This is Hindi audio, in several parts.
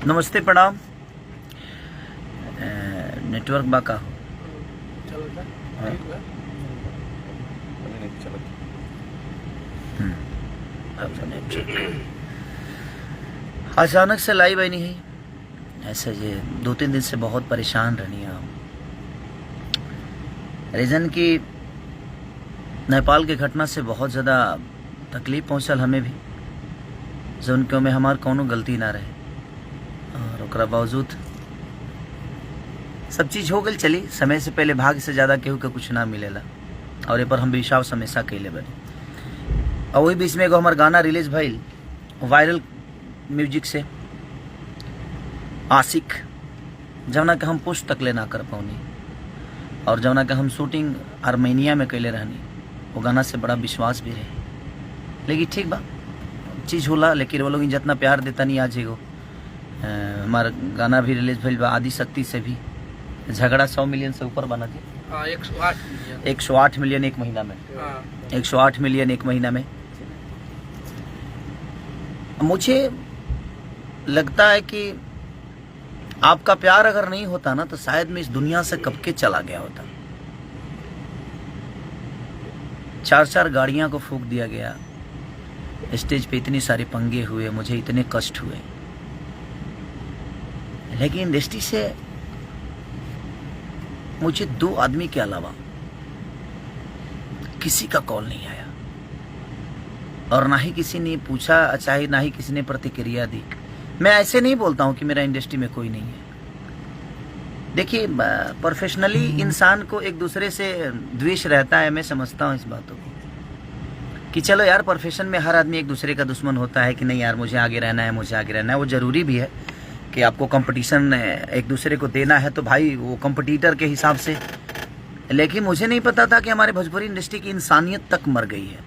नमस्ते प्रणाम। नेटवर्क बाका हो अचानक से लाइव आई नहीं है। ऐसे ये 2-3 दिन से बहुत परेशान रहनी आप। रीज़न की नेपाल के घटना से बहुत ज़्यादा तकलीफ पहुँचल हमें भी, जो उनके में हमार कोनो गलती ना रहे और ओकरा बावजूद सब चीज़ हो गई। चली समय से पहले भाग्य से ज़्यादा केहू के कुछ ना मिलेला और ये पर हम विश्वास हमेशा कैले बने। और वही बीच में एगो हमार गाना रिलीज भइल वायरल म्यूजिक से आशिक, जवना के हम पोस्ट तक ले ना कर पाऊनी और जवना के हम शूटिंग आर्मेनिया में कैले रहनी। वो गाना से बड़ा विश्वास भी रहे, लेकिन ठीक बा चीज़ होला। लेकिन वो लोग जितना प्यार देता नहीं आज एगो हमारा गाना भी रिलीज भइल बा आदि शक्ति से भी। झगड़ा 100 मिलियन से ऊपर बना दी। 108 मिलियन एक महीना में। 108 मिलियन एक महीना में। मुझे लगता है कि आपका प्यार अगर नहीं होता ना तो शायद मैं इस दुनिया से कब के चला गया होता। 4 गाड़ियां को फूंक दिया गया, स्टेज पे इतनी सारे पंगे हुए, मुझे इतने कष्ट हुए, लेकिन इंडस्ट्री से मुझे 2 आदमी के अलावा किसी का कॉल नहीं आया और ना ही किसी ने पूछा, चाहे ना ही किसी ने प्रतिक्रिया दी। मैं ऐसे नहीं बोलता हूं कि मेरा इंडस्ट्री में कोई नहीं है। देखिए, प्रोफेशनली इंसान को एक दूसरे से द्वेष रहता है। मैं समझता हूं इस बातों को कि चलो यार, प्रोफेशन में हर आदमी एक दूसरे का दुश्मन होता है कि नहीं यार मुझे आगे रहना है, मुझे आगे रहना है। वो जरूरी भी है कि आपको कंपटीशन एक दूसरे को देना है, तो भाई वो कंपटीटर के हिसाब से। लेकिन मुझे नहीं पता था कि हमारे भोजपुरी इंडस्ट्री की इंसानियत तक मर गई है।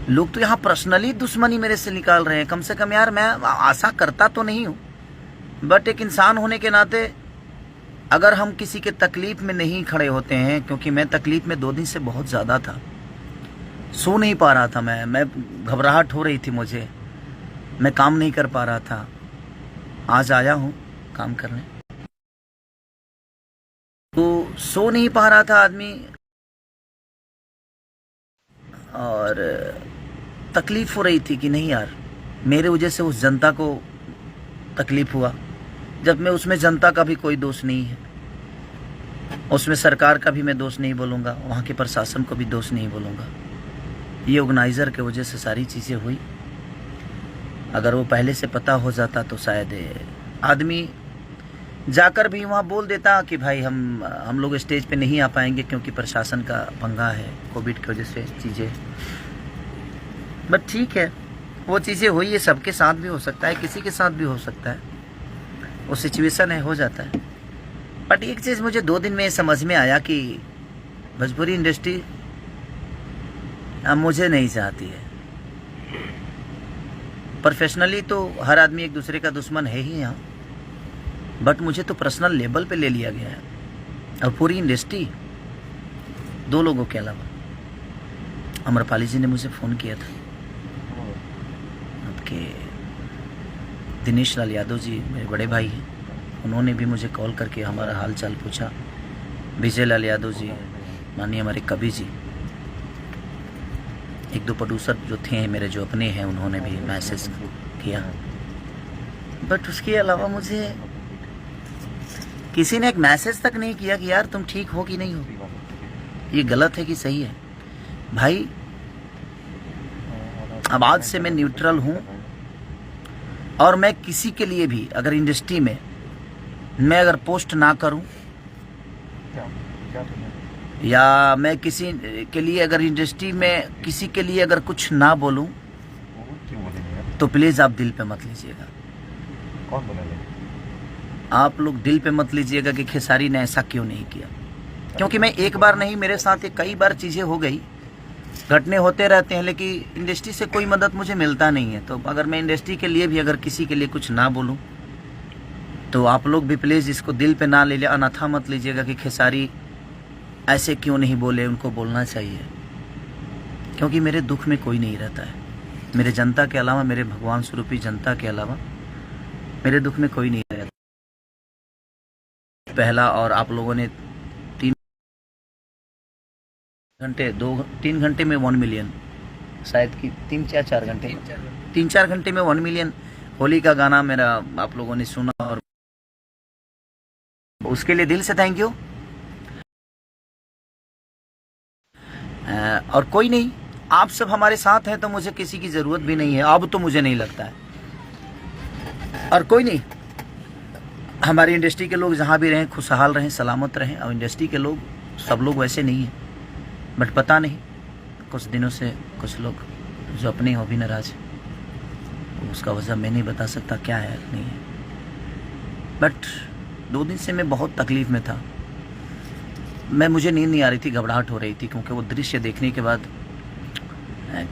लोग तो यहाँ पर्सनली दुश्मनी मेरे से निकाल रहे हैं। कम से कम यार, मैं आशा करता तो नहीं हूँ, बट एक इंसान होने के नाते अगर हम किसी के तकलीफ में नहीं खड़े होते हैं, क्योंकि मैं तकलीफ में 2 दिन से बहुत ज़्यादा था, सो नहीं पा रहा था। मैं घबराहट हो रही थी मुझे, मैं काम नहीं कर पा रहा था। आज आया हूँ काम करने, तो सो नहीं पा रहा था आदमी और तकलीफ हो रही थी कि नहीं यार, मेरे वजह से उस जनता को तकलीफ हुआ। जब मैं उसमें जनता का भी कोई दोष नहीं है, उसमें सरकार का भी मैं दोष नहीं बोलूँगा, वहाँ के प्रशासन को भी दोष नहीं बोलूँगा। ये ऑर्गेनाइज़र के वजह से सारी चीज़ें हुई। अगर वो पहले से पता हो जाता तो शायद आदमी जाकर भी वहाँ बोल देता कि भाई हम लोग स्टेज पे नहीं आ पाएंगे क्योंकि प्रशासन का पंगा है, कोविड की वजह से चीज़ें। बट ठीक है, वो चीज़ें हुई। ये सबके साथ भी हो सकता है, किसी के साथ भी हो सकता है, वो सिचुएशन है, हो जाता है। बट एक चीज़ मुझे 2 दिन में समझ में आया कि भोजपुरी इंडस्ट्री अब मुझे नहीं चाहती है। प्रोफेशनली तो हर आदमी एक दूसरे का दुश्मन है ही यहाँ, बट मुझे तो पर्सनल लेवल पे ले लिया गया है। और पूरी इंडस्ट्री 2 लोगों के अलावा, अमरपाली जी ने मुझे फ़ोन किया था, आपके दिनेश लाल यादव जी मेरे बड़े भाई हैं, उन्होंने भी मुझे कॉल करके हमारा हाल चाल पूछा। विजय लाल यादव जी, माननीय हमारे कवि जी, 1-2 प्रोड्यूसर जो थे मेरे, जो अपने हैं, उन्होंने भी मैसेज किया। बट उसके अलावा मुझे किसी ने एक मैसेज तक नहीं किया कि यार तुम ठीक हो कि नहीं हो, ये गलत है कि सही है। भाई अब आज से मैं न्यूट्रल हूँ और मैं किसी के लिए भी अगर इंडस्ट्री में मैं अगर पोस्ट ना करूँ या मैं किसी के लिए अगर इंडस्ट्री में किसी के लिए अगर कुछ ना बोलूं तो प्लीज़ आप दिल पे मत लीजिएगा। कौन बोला? आप लोग दिल पे मत लीजिएगा कि खेसारी ने ऐसा क्यों नहीं किया, क्योंकि मैं एक बार नहीं, मेरे साथ ये कई बार चीज़ें हो गई, घटने होते रहते हैं, लेकिन इंडस्ट्री से कोई मदद मुझे मिलता नहीं है। तो अगर मैं इंडस्ट्री के लिए भी अगर किसी के लिए कुछ ना बोलूं तो आप लोग भी प्लीज़ इसको दिल पे ना ले लिया, अनाथा मत लीजिएगा कि खेसारी ऐसे क्यों नहीं बोले, उनको बोलना चाहिए। क्योंकि मेरे दुख में कोई नहीं रहता है, मेरे जनता के अलावा, मेरे भगवान स्वरूपी जनता के अलावा मेरे दुख में कोई नहीं आया। पहला, और आप लोगों ने 3 घंटे में 1 मिलियन, शायद कि 3-4 घंटे, 3-4 घंटे में 1 मिलियन होली का गाना मेरा आप लोगों ने सुना, और उसके लिए दिल से थैंक यू। और कोई नहीं, आप सब हमारे साथ हैं तो मुझे किसी की जरूरत भी नहीं है, अब तो मुझे नहीं लगता है। और कोई नहीं, हमारी इंडस्ट्री के लोग जहाँ भी रहें खुशहाल रहें, सलामत रहें। और इंडस्ट्री के लोग सब लोग वैसे नहीं हैं, बट पता नहीं कुछ दिनों से कुछ लोग जो अपने हो भी नाराज, उसका वजह मैं नहीं बता सकता क्या है नहीं है। बट 2 दिन से मैं बहुत तकलीफ में था। मुझे नींद नहीं आ रही थी, घबराहट हो रही थी, क्योंकि वो दृश्य देखने के बाद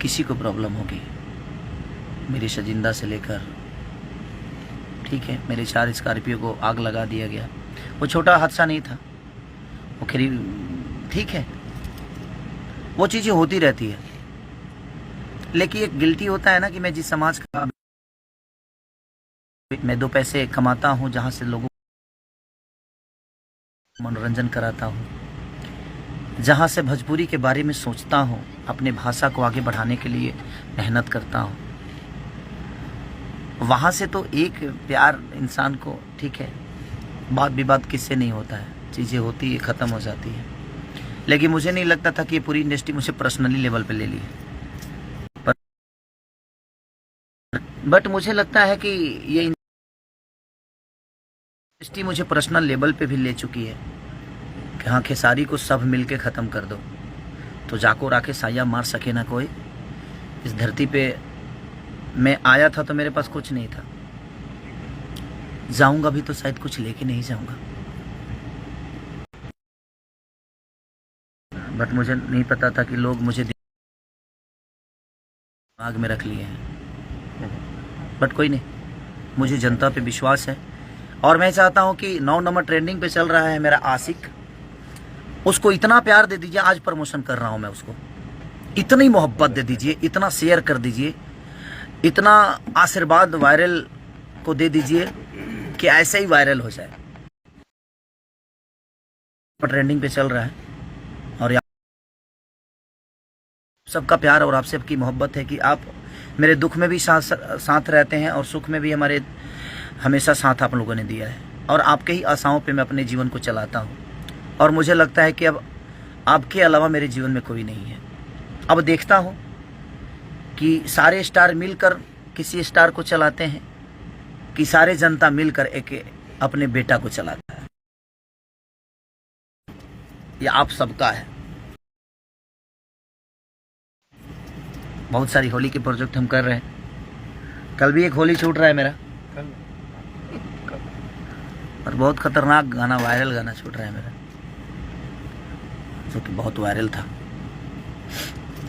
किसी को प्रॉब्लम होगी। मेरी शजिंदा से लेकर, ठीक है, मेरे 4 स्कॉर्पियो को आग लगा दिया गया। वो छोटा हादसा नहीं था, वो खरी ठीक है, वो चीज़ें होती रहती है। लेकिन एक गिल्टी होता है ना कि मैं जिस समाज का, मैं 2 पैसे कमाता हूँ, जहाँ से लोगों को मनोरंजन कराता हूँ, जहाँ से भोजपुरी के बारे में सोचता हूँ, अपने भाषा को आगे बढ़ाने के लिए मेहनत करता हूँ, वहाँ से तो एक प्यार इंसान को, ठीक है, बात विवाद किससे नहीं होता है, चीज़ें होती है, ख़त्म हो जाती है। लेकिन मुझे नहीं लगता था कि ये पूरी इंडस्ट्री मुझे पर्सनली लेवल पे ले ली है, बट मुझे लगता है कि ये इंडस्ट्री मुझे पर्सनल लेवल पे भी ले चुकी है कि हाँ, खेसारी को सब मिलके ख़त्म कर दो तो जाको राके साया मार सके ना कोई। इस धरती पे मैं आया था तो मेरे पास कुछ नहीं था, जाऊंगा भी तो शायद कुछ लेके नहीं जाऊंगा, बट मुझे नहीं पता था कि लोग मुझे दिमाग में रख लिए हैं। बट कोई नहीं, मुझे जनता पे विश्वास है, और मैं चाहता हूं कि 9 नंबर ट्रेंडिंग पे चल रहा है मेरा आशिक, उसको इतना प्यार दे दीजिए। आज प्रमोशन कर रहा हूं मैं, उसको इतनी मोहब्बत दे दीजिए, इतना शेयर कर दीजिए, इतना आशीर्वाद वायरल को दे दीजिए कि ऐसे ही वायरल हो जाए। ट्रेंडिंग पे चल रहा है, और सबका प्यार और आप सबकी मोहब्बत है कि आप मेरे दुख में भी साथ रहते हैं, और सुख में भी हमारे हमेशा साथ आप लोगों ने दिया है। और आपके ही आशाओं पे मैं अपने जीवन को चलाता हूँ, और मुझे लगता है कि अब आपके अलावा मेरे जीवन में कोई नहीं है। अब देखता हूँ कि सारे स्टार मिलकर किसी स्टार को चलाते हैं, कि सारे जनता मिलकर एक अपने बेटा को चलाता है। ये आप सबका है। बहुत सारी होली के प्रोजेक्ट हम कर रहे हैं। कल भी एक होली छूट रहा है मेरा, और बहुत खतरनाक गाना, वायरल गाना छूट रहा है मेरा, जो कि बहुत वायरल था।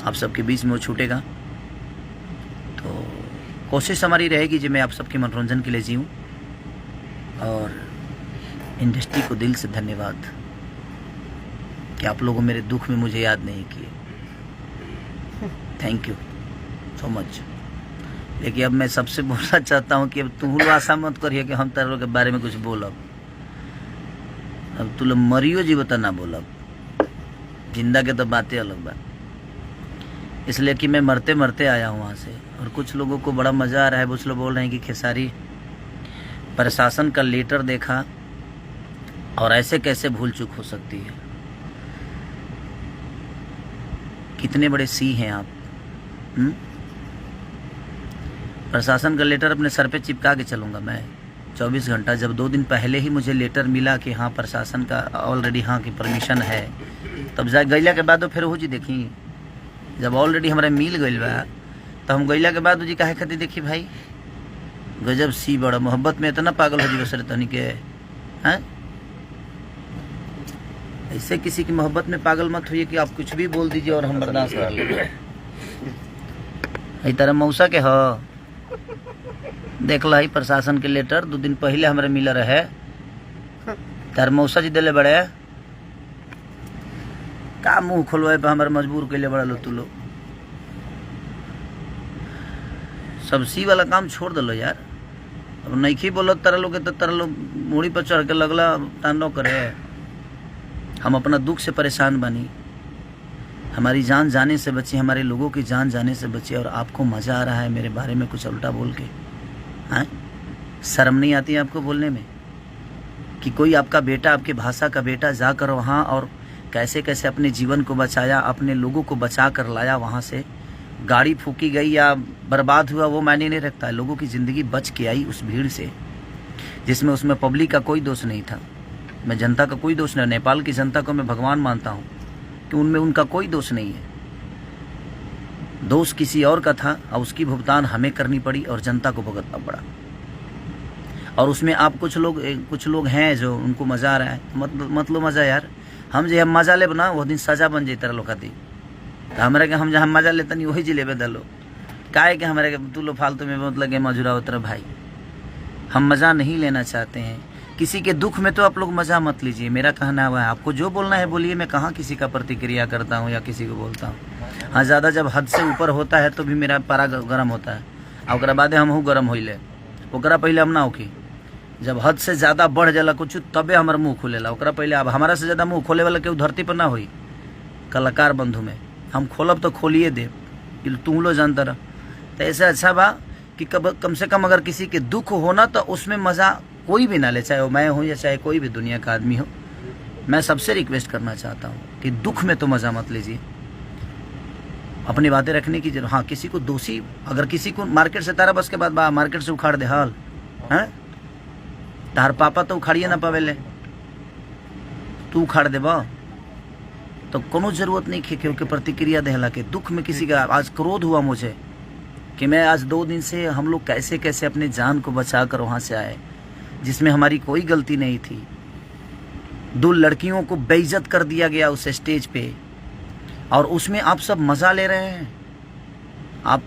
आप सबके बीच में वो छूटेगा, तो कोशिश हमारी रहेगी जी मैं आप सबके मनोरंजन के लिए जीऊँ। और इंडस्ट्री को दिल से धन्यवाद कि आप लोगों मेरे दुख में मुझे याद नहीं किए। Thank you so much. लेकिन अब मैं सबसे बोलना चाहता हूँ कि अब तू आशा मत करिए कि हम तेरे के बारे में कुछ बोलब। अब तू लोग मरियो जी बता ना बोलब, जिंदा के तो बातें अलग बात। इसलिए कि मैं मरते मरते आया हूँ वहाँ से, और कुछ लोगों को बड़ा मज़ा आ रहा है। कुछ लोग बोल रहे हैं कि खेसारी प्रशासन का लेटर देखा और ऐसे कैसे भूल चूक हो सकती है। कितने बड़े सी हैं आप। प्रशासन का लेटर अपने सर पे चिपका के चलूँगा मैं 24 घंटा। जब 2 दिन पहले ही मुझे लेटर मिला कि हाँ प्रशासन का ऑलरेडी हाँ की परमिशन है, तब जा गैला के बाद फिर हो जी देखी, जब ऑलरेडी हमारे मिल गई बा तो हम गैला के बाद जी काहे खातिर देखी भाई। गजब सी बड़ा मोहब्बत में इतना पागल हो जी बसरे तनी के हैं। ऐसे किसी की मोहब्बत में पागल मत होइए कि आप कुछ भी बोल दीजिए और हम बर्दाश्त कर लेंगे। तरह मौसा के हो देख ला प्रशासन के लेटर 2 दिन पहले हमारे मिला रहे, तार मौसा जी दिले बड़े का मुंह खोलवाए पे हमारे मजबूर के लिए बड़ा लो। तू लो सब सी वाला काम छोड़ दलो यार। अब नहीं बोलो तरह लोग तो तरह लोग मूड़ी पर चढ़ के लगला तांडव करे। हम अपना दुख से परेशान बनी, हमारी जान जाने से बची, हमारे लोगों की जान जाने से बची, और आपको मज़ा आ रहा है मेरे बारे में कुछ उल्टा बोल के। हैं, शर्म नहीं आती आपको बोलने में कि कोई आपका बेटा, आपके भाषा का बेटा जाकर वहाँ और कैसे कैसे अपने जीवन को बचाया, अपने लोगों को बचा कर लाया वहाँ से। गाड़ी फूकी गई या बर्बाद हुआ वो मायने नहीं रखता है, लोगों की ज़िंदगी बच के आई उस भीड़ से, जिसमें उसमें पब्लिक का कोई दोष नहीं था। मैं जनता का कोई दोष नहीं, नेपाल की जनता को मैं भगवान मानता हूँ कि उनमें उनका कोई दोष नहीं है। दोष किसी और का था और उसकी भुगतान हमें करनी पड़ी और जनता को भुगतना पड़ा। और उसमें आप कुछ लोग हैं जो उनको मज़ा आ रहा है, मत लो मज़ा यार। हम जो मज़ा ले बना वो दिन सज़ा बन जाता लोग खाती, तो हमारे के हम जहाँ मज़ा लेते नहीं वही जिले बदलो काहे के हमारे तू लो फालतू में मतलब के मजुरा उतर भाई। हम मज़ा नहीं लेना चाहते हैं, किसी के दुख में तो आप लोग मज़ा मत लीजिए। मेरा कहना हुआ है, आपको जो बोलना है बोलिए, मैं कहाँ किसी का प्रतिक्रिया करता हूँ या किसी को बोलता हूँ। हाँ, ज़्यादा जब हद से ऊपर होता है तो भी मेरा पारा गर्म होता है, और ओकरा बाद हम हूँ गर्म होइले, ओकरा पहले हम ना होखी। जब हद से ज़्यादा बढ़ जाला कुछ तबे हमार मुँह खुलेला, ओकरा पहले। अब हमारा से ज़्यादा मुँह खोले वाला केहू धरती पर ना होई। कलाकार बंधु में हम खोलब तो खोलिए दे, तू लो जानता रह। तो ऐसा अच्छा बा कि कम से कम अगर किसी के दुख हो ना तो उसमें मज़ा कोई भी ना ले, चाहे वो मैं हूँ या चाहे कोई भी दुनिया का आदमी हो। मैं सबसे रिक्वेस्ट करना चाहता हूँ कि दुख में तो मज़ा मत लीजिए, अपनी बातें रखने की जरूरत। हाँ, किसी को दोषी, अगर किसी को मार्केट से तारा बस के बाद बा मार्केट से उखाड़ दे हाल हैं, तार पापा तो उखाड़िए ना पावेले, तू उखाड़ दे बा तो कोनो जरूरत नहीं खे के प्रतिक्रिया देहला के। दुख में किसी का आज क्रोध हुआ मुझे कि मैं आज 2 दिन से हम लोग कैसे कैसे अपने जान को बचा कर वहाँ से आए, जिसमें हमारी कोई गलती नहीं थी। 2 लड़कियों को बेइज्जत कर दिया गया उस स्टेज पे, और उसमें आप सब मज़ा ले रहे हैं। आप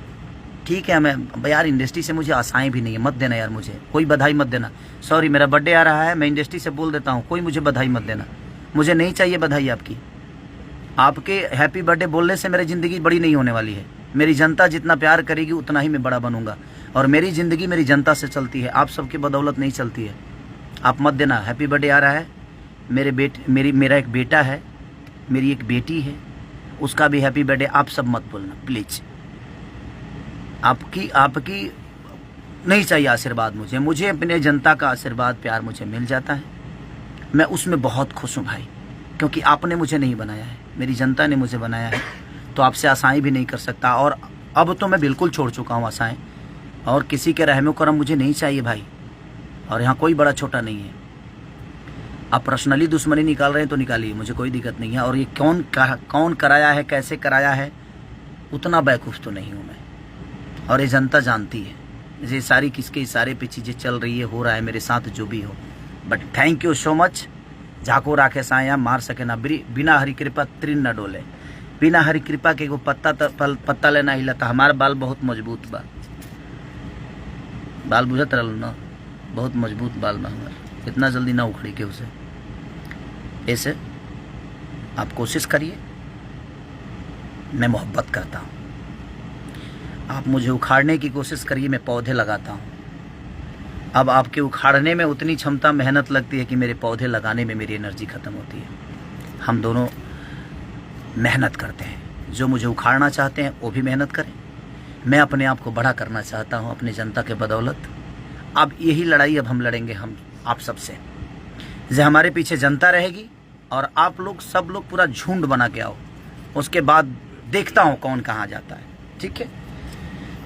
ठीक है, मैं यार इंडस्ट्री से मुझे आशाएं भी नहीं है, मत देना यार, मुझे कोई बधाई मत देना। सॉरी, मेरा बर्थडे आ रहा है, मैं इंडस्ट्री से बोल देता हूँ, कोई मुझे बधाई मत देना, मुझे नहीं चाहिए बधाई आपकी। आपके हैप्पी बर्थडे बोलने से मेरी ज़िंदगी बड़ी नहीं होने वाली है। मेरी जनता जितना प्यार करेगी उतना ही मैं बड़ा बनूंगा, और मेरी ज़िंदगी मेरी जनता से चलती है, आप सबकी बदौलत नहीं चलती है। आप मत देना। हैप्पी बर्थडे आ रहा है, मेरा एक बेटा है, मेरी एक बेटी है, उसका भी हैप्पी बर्थडे। आप सब मत बोलना प्लीज़। आपकी नहीं चाहिए आशीर्वाद मुझे अपने जनता का आशीर्वाद प्यार मुझे मिल जाता है। मैं उसमें बहुत खुश हूँ भाई, क्योंकि आपने मुझे नहीं बनाया है, मेरी जनता ने मुझे बनाया है। तो आपसे आशाएं भी नहीं कर सकता, और अब तो मैं बिल्कुल छोड़ चुका हूँ आशाएं, और किसी के रहमो करम मुझे नहीं चाहिए भाई। और यहाँ कोई बड़ा छोटा नहीं है। आप पर्सनली दुश्मनी निकाल रहे हैं तो निकालिए, मुझे कोई दिक्कत नहीं है। और ये कौन कराया है, कैसे कराया है, उतना बेवकूफ़ तो नहीं हूँ मैं, और ये जनता जानती है। ये सारी किसके इशारे पे चीज़ें चल रही है, हो रहा है मेरे साथ जो भी हो। But thank you so much. जाको राखे साया मार सके ना, बिना हरी कृपा तृण न डोले। बिना हरी कृपा के एगो पत्ता लेना हिलता। हमारा बाल बहुत मजबूत बा, बाल बुझत रहल ना, बहुत मजबूत बाल बा हमार, इतना जल्दी ना उखड़ी के उसे। ऐसे आप कोशिश करिए, मैं मोहब्बत करता हूँ। आप मुझे उखाड़ने की कोशिश करिए, मैं पौधे लगाता हूँ। अब आपके उखाड़ने में उतनी क्षमता मेहनत लगती है कि मेरे पौधे लगाने में मेरी एनर्जी ख़त्म होती है। हम दोनों मेहनत करते हैं, जो मुझे उखाड़ना चाहते हैं वो भी मेहनत करें। मैं अपने आप को बड़ा करना चाहता हूँ अपनी जनता के बदौलत। अब यही लड़ाई अब हम लड़ेंगे, हम आप सबसे। जो हमारे पीछे जनता रहेगी और आप लोग सब लोग पूरा झुंड बना के आओ, उसके बाद देखता हूँ कौन कहाँ जाता है। ठीक है,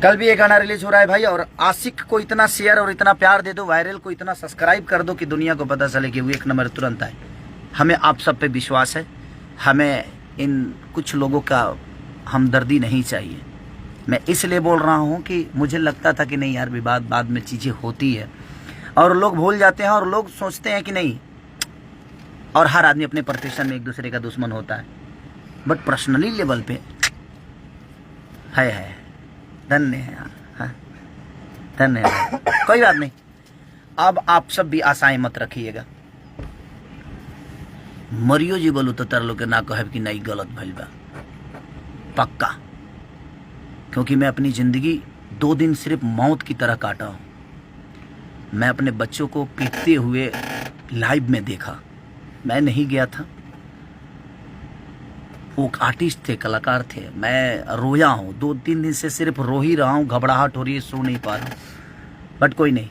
कल भी एक गाना रिलीज हो रहा है भाई, और आशिक को इतना शेयर और इतना प्यार दे दो, वायरल को इतना सब्सक्राइब कर दो कि दुनिया को पता चले कि वो 1 नंबर तुरंत आए। हमें आप सब पे विश्वास है, हमें इन कुछ लोगों का हमदर्दी नहीं चाहिए। मैं इसलिए बोल रहा हूँ कि मुझे लगता था कि नहीं यार, विवाद बाद में चीज़ें होती है और लोग भूल जाते हैं, और लोग सोचते हैं कि नहीं, और हर आदमी अपने प्रतिष्ठान में एक दूसरे का दुश्मन होता है। बट पर्सनली लेवल पे है धन्य है, हाँ धन्य है। कोई बात नहीं, अब आप सब भी आशाएं मत रखिएगा। मरियो जी बोलू तो तर लोग के ना कहे कि नहीं गलत भइल बा, पक्का। क्योंकि मैं अपनी ज़िंदगी 2 दिन सिर्फ मौत की तरह काटा हूँ। मैं अपने बच्चों को पीटते हुए लाइव में देखा। मैं नहीं गया था, वो आर्टिस्ट थे, कलाकार थे। मैं रोया हूँ, 2-3 दिन से सिर्फ रो ही रहा हूँ, घबराहट हो रही है, सो नहीं पा रहा हूँ। बट कोई नहीं।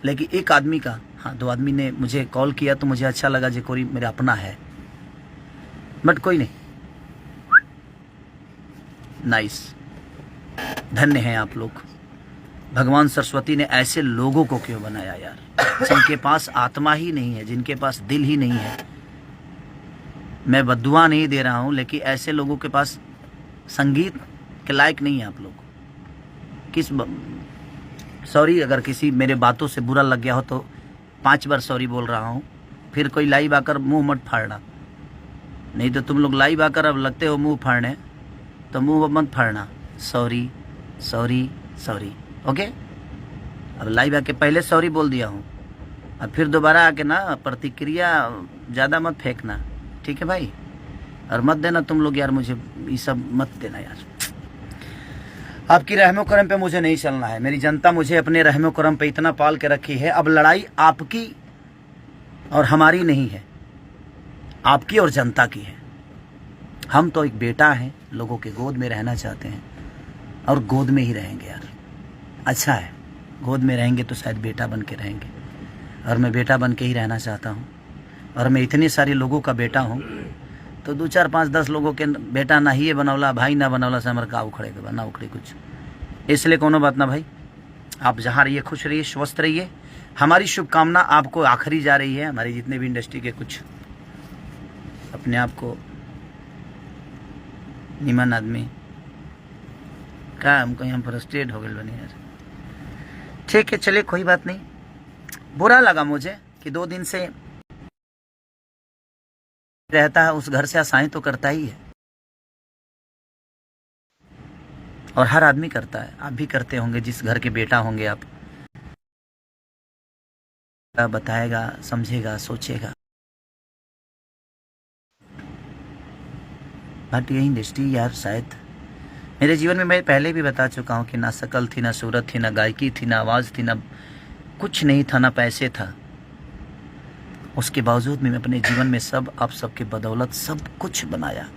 लेकिन एक आदमी का, हाँ 2 आदमी ने मुझे कॉल किया तो मुझे अच्छा लगा, जो कोई मेरा अपना है। बट कोई नहीं, नाइस, धन्य हैं आप लोग। भगवान सरस्वती ने ऐसे लोगों को क्यों बनाया यार, जिनके पास आत्मा ही नहीं है, जिनके पास दिल ही नहीं है। मैं बद्दुआ नहीं दे रहा हूँ, लेकिन ऐसे लोगों के पास संगीत के लायक नहीं है आप लोग। सॉरी अगर किसी मेरे बातों से बुरा लग गया हो तो 5 बार सॉरी बोल रहा हूँ। फिर कोई लाइव आकर मुंह मत फाड़ना, नहीं तो तुम लोग लाइव आकर अब लगते हो मुंह फाड़ने, तो मुंह मत फाड़ना। Sorry sorry sorry, okay. अब लाइव आके पहले सॉरी बोल दिया हूँ, अब फिर दोबारा आके ना प्रतिक्रिया ज़्यादा मत फेंकना, ठीक है भाई। और मत देना तुम लोग यार, मुझे ये सब मत देना यार। आपकी रहमो करम पे मुझे नहीं चलना है। मेरी जनता मुझे अपने रहमो करम पे इतना पाल के रखी है। अब लड़ाई आपकी और हमारी नहीं है, आपकी और जनता की है। हम तो एक बेटा हैं, लोगों के गोद में रहना चाहते हैं और गोद में ही रहेंगे यार। अच्छा है, गोद में रहेंगे तो शायद बेटा बन के रहेंगे, और मैं बेटा बन के ही रहना चाहता हूँ। और मैं इतने सारे लोगों का बेटा हूँ, तो 2, 4, 5, 10 लोगों के बेटा ना ही बनौला, भाई ना बनौला से हमारे का उखड़े के ना उखड़े कुछ। इसलिए कोनो बात ना भाई, आप जहाँ रहिए खुश रहिए, स्वस्थ रहिए। हमारी शुभकामना आपको आखिरी जा रही है। हमारी जितने भी इंडस्ट्री के कुछ अपने आप को निमन आदमी का, हमको यहाँ फ्रस्ट्रेट हो गए बनी यार। ठीक है, चलिए कोई बात नहीं। बुरा लगा मुझे कि 2 दिन से रहता है, उस घर से आसानी तो करता ही है, और हर आदमी करता है। आप भी करते होंगे, जिस घर के बेटा होंगे आप। बताएगा, समझेगा, सोचेगा। बट ये इंडस्ट्री यार, शायद मेरे जीवन में, मैं पहले भी बता चुका हूँ कि ना शकल थी, ना सूरत थी, ना गायकी थी, ना आवाज़ थी, ना कुछ नहीं था, ना पैसे था। उसके बावजूद भी मैं अपने जीवन में सब आप सबके बदौलत सब कुछ बनाया।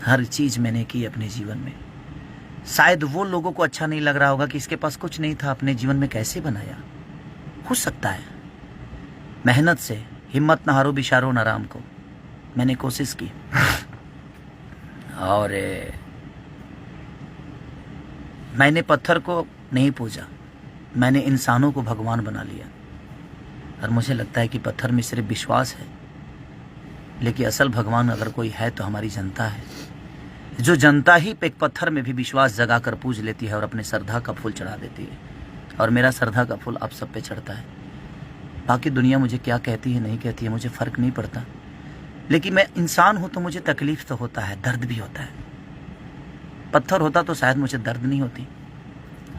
हर चीज़ मैंने की अपने जीवन में। शायद वो लोगों को अच्छा नहीं लग रहा होगा कि इसके पास कुछ नहीं था, अपने जीवन में कैसे बनाया। हो सकता है, मेहनत से हिम्मत ना हारो बिशारो ना राम को। मैंने कोशिश की, और मैंने पत्थर को नहीं पूजा, मैंने इंसानों को भगवान बना लिया। और मुझे लगता है कि पत्थर में सिर्फ विश्वास है, लेकिन असल भगवान अगर कोई है तो हमारी जनता है। जो जनता ही एक पत्थर में भी विश्वास जगा कर पूज लेती है और अपने श्रद्धा का फूल चढ़ा देती है। और मेरा श्रद्धा का फूल आप सब पे चढ़ता है। बाकी दुनिया मुझे क्या कहती है नहीं कहती है, मुझे फ़र्क नहीं पड़ता। लेकिन मैं इंसान हूँ तो मुझे तकलीफ तो होता है, दर्द भी होता है। पत्थर होता तो शायद मुझे दर्द नहीं होती,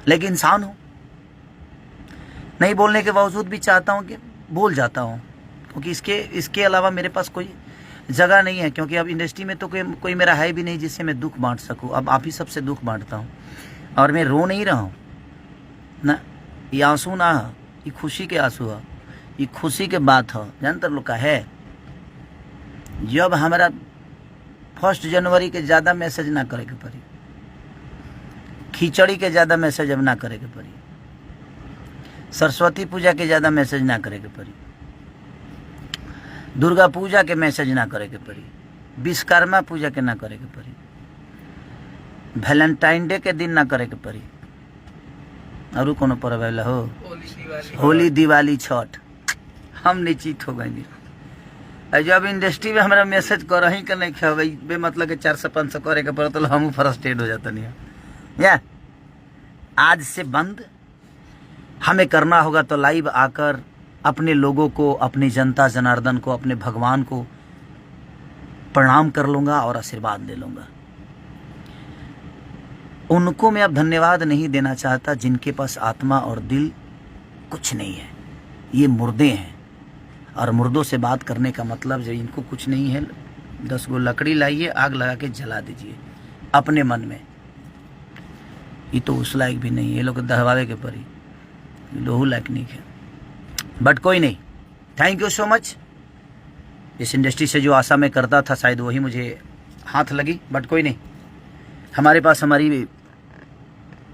लेकिन इंसान हूँ। नहीं बोलने के बावजूद भी चाहता हूँ कि बोल जाता हूँ, क्योंकि इसके अलावा मेरे पास कोई जगह नहीं है। क्योंकि अब इंडस्ट्री में तो कोई मेरा है भी नहीं जिससे मैं दुख बांट सकूँ। अब आप ही सबसे दुख बांटता हूँ, और मैं रो नहीं रहा हूँ ना। ये आंसू ना, ये खुशी के आंसू है, ये खुशी के बात है। जानते लोग का है, जब हमारा 1 जनवरी के ज़्यादा मैसेज ना करे के पड़ी, खिचड़ी के ज़्यादा मैसेज अब ना करे के पड़ी, सरस्वती पूजा के ज़्यादा मैसेज ना करे के पड़ी, दुर्गा पूजा के मैसेज ना करे के पड़ी, विश्वकर्मा पूजा के ना करे के पड़ी, वैलेंटाइन डे के दिन ना करे के पड़ी, और कोनो पर्व हो, होली, दिवाली, छठ, हम निश्चित हो गए। जब इंडस्ट्री में हमारा मैसेज कर ही के नहीं खेबे बेमतलब के 400-500 करे के पड़े तो हम फ्रस्ट्रेट हो जाता नहीं या। आज से बंद हमें करना होगा तो लाइव आकर अपने लोगों को, अपनी जनता जनार्दन को, अपने भगवान को प्रणाम कर लूँगा और आशीर्वाद ले लूँगा। उनको मैं अब धन्यवाद नहीं देना चाहता जिनके पास आत्मा और दिल कुछ नहीं है। ये मुर्दे हैं, और मुर्दों से बात करने का मतलब जो इनको कुछ नहीं है, 10 गो लकड़ी लाइए, आग लगा के जला दीजिए अपने मन में। ये तो उस लायक भी नहीं, ये लोग दहवावे के परी। लोहू लायक नहीं है, बट कोई नहीं, थैंक यू सो मच। इस इंडस्ट्री से जो आशा मैं करता था शायद वही मुझे हाथ लगी, बट कोई नहीं। हमारे पास हमारी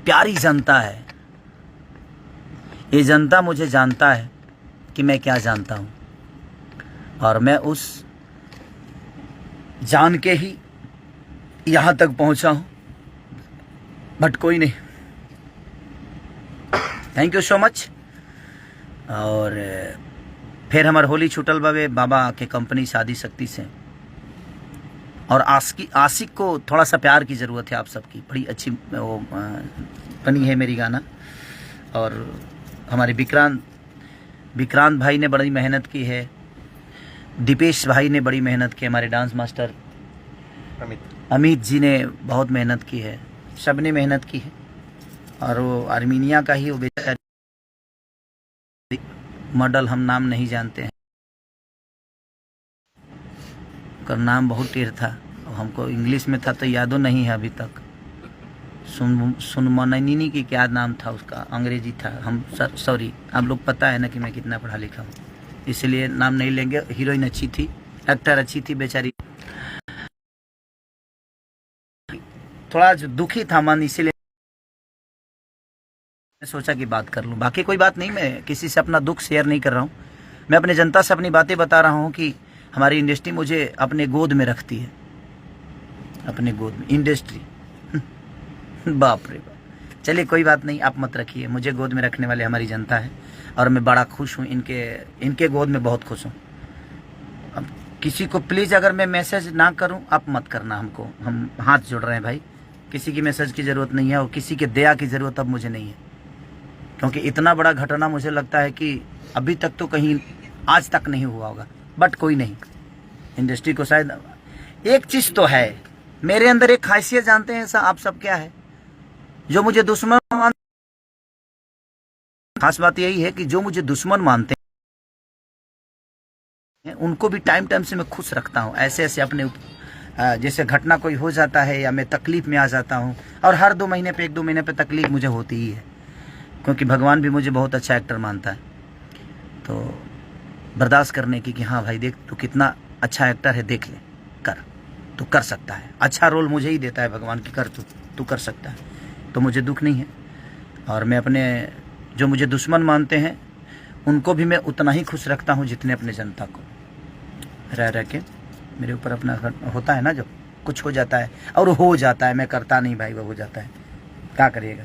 प्यारी जनता है, ये जनता मुझे जानता है कि मैं क्या जानता हूँ, और मैं उस जान के ही यहाँ तक पहुँचा हूँ, बट कोई नहीं, थैंक यू सो मच। और फिर हमारे होली छूटल बाबे बाबा के कंपनी शादी शक्ति से, और आशिक को थोड़ा सा प्यार की ज़रूरत है आप सबकी। बड़ी अच्छी वो बनी है मेरी गाना, और हमारे विक्रांत भाई ने बड़ी मेहनत की है, दीपेश भाई ने बड़ी मेहनत की, हमारे डांस मास्टर अमित जी ने बहुत मेहनत की है, सब ने मेहनत की है। और वो आर्मीनिया का ही वो बेचारा मॉडल, हम नाम नहीं जानते हैं, उसका नाम बहुत टेढ़ था, हमको इंग्लिश में था तो यादो नहीं है अभी तक। सुनमननी की क्या नाम था उसका, अंग्रेजी था। हम सॉरी, आप लोग पता है ना कि मैं कितना पढ़ा लिखा हूँ, इसलिए नाम नहीं लेंगे। हीरोइन अच्छी थी, एक्टर अच्छी थी, बेचारी थोड़ा दुखी था मन, इसीलिए मैं सोचा कि बात कर लूं। बाकी कोई बात नहीं, मैं किसी से अपना दुख शेयर नहीं कर रहा हूं, मैं अपने जनता से अपनी बातें बता रहा हूं कि हमारी इंडस्ट्री मुझे अपने गोद में रखती है, अपने गोद में इंडस्ट्री। बाप रे बाप, चलिए कोई बात नहीं, आप मत रखिए, मुझे गोद में रखने वाले हमारी जनता है, और मैं बड़ा खुश हूँ, इनके गोद में बहुत खुश हूँ। अब किसी को प्लीज़ अगर मैं मैसेज ना करूँ आप मत करना हमको, हम हाथ जोड़ रहे हैं भाई, किसी की मैसेज की ज़रूरत नहीं है, और किसी के दया की ज़रूरत अब मुझे नहीं है, क्योंकि इतना बड़ा घटना मुझे लगता है कि अभी तक तो कहीं आज तक नहीं हुआ होगा, बट कोई नहीं। इंडस्ट्री को शायद एक चीज़ तो है, मेरे अंदर एक खासियत जानते हैं ऐसा आप सब क्या है, जो मुझे दुश्मन मानते, खास बात यही है कि जो मुझे दुश्मन मानते हैं उनको भी टाइम टाइम से मैं खुश रखता हूँ। ऐसे अपने जैसे घटना कोई हो जाता है या मैं तकलीफ में आ जाता हूँ, और हर 2 महीने पे 1-2 महीने पे तकलीफ मुझे होती ही है, क्योंकि भगवान भी मुझे बहुत अच्छा एक्टर मानता है, तो बर्दाश्त करने की कि हाँ भाई देख तू कितना अच्छा एक्टर है, देख ले, तू कर सकता है, अच्छा रोल मुझे ही देता है भगवान की, कर तू कर सकता है, तो मुझे दुख नहीं है। और मैं अपने जो मुझे दुश्मन मानते हैं उनको भी मैं उतना ही खुश रखता हूँ जितने अपने जनता को। रह के मेरे ऊपर अपना होता है ना, जब कुछ हो जाता है, और हो जाता है, मैं करता नहीं भाई, वो हो जाता है, क्या करिएगा,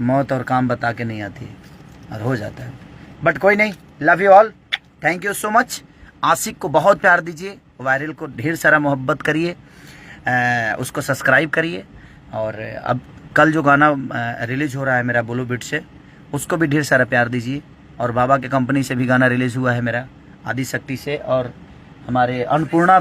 मौत और काम बता के नहीं आती है, और हो जाता है, बट कोई नहीं। Love you all, thank you so much. आशिक को बहुत प्यार दीजिए, वायरल को ढेर सारा मोहब्बत करिए, उसको सब्सक्राइब करिए, और अब कल जो गाना रिलीज हो रहा है मेरा बोलो बीट से, उसको भी ढेर सारा प्यार दीजिए। और बाबा के कंपनी से भी गाना रिलीज हुआ है मेरा आदि शक्ति से, और हमारे अन्नपूर्णा